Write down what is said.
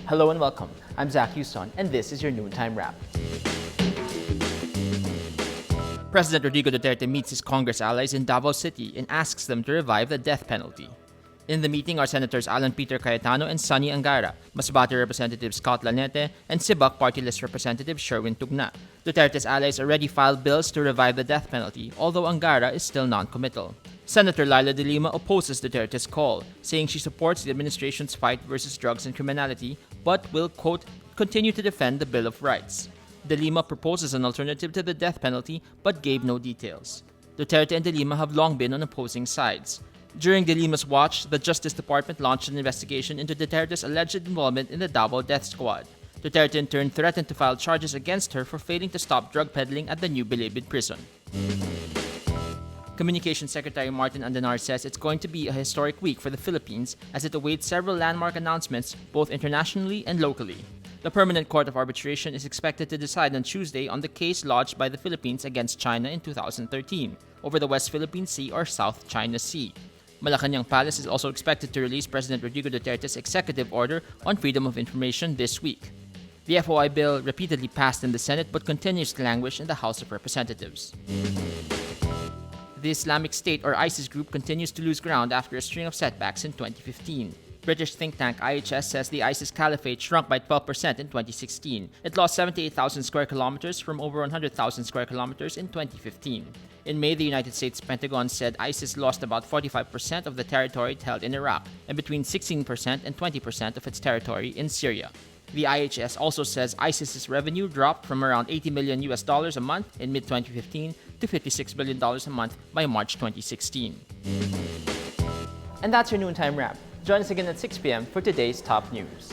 Hello and welcome. I'm Zach Houston, and this is your noontime wrap. President Rodrigo Duterte meets his Congress allies in Davao City and asks them to revive the death penalty. In the meeting are Senators Alan Peter Cayetano and Sonny Angara, Masbate Representative Scott Lanete, and Sibak Party List Representative Sherwin Tugna. Duterte's allies already filed bills to revive the death penalty, although Angara is still non-committal. Senator Laila de Lima opposes Duterte's call, saying she supports the administration's fight versus drugs and criminality, but will, quote, continue to defend the Bill of Rights. De Lima proposes an alternative to the death penalty but gave no details. Duterte and De Lima have long been on opposing sides. During De Lima's watch, the Justice Department launched an investigation into Duterte's alleged involvement in the Davao death squad. Duterte in turn threatened to file charges against her for failing to stop drug peddling at the New Bilibid prison. Communications Secretary Martin Andanar says it's going to be a historic week for the Philippines as it awaits several landmark announcements both internationally and locally. The Permanent Court of Arbitration is expected to decide on Tuesday on the case lodged by the Philippines against China in 2013 over the West Philippine Sea or South China Sea. Malacanang Palace is also expected to release President Rodrigo Duterte's executive order on freedom of information this week. The FOI bill repeatedly passed in the Senate but continues to languish in the House of Representatives. The Islamic State or ISIS group continues to lose ground after a string of setbacks in 2015. British think tank IHS says the ISIS caliphate shrunk by 12% in 2016. It lost 78,000 square kilometers from over 100,000 square kilometers in 2015. In May, the United States Pentagon said ISIS lost about 45% of the territory it held in Iraq and between 16% and 20% of its territory in Syria. The IHS also says ISIS's revenue dropped from around $80 million a month in mid-2015 to $56 billion a month by March 2016. And that's your noontime wrap. Join us again at 6 p.m. for today's top news.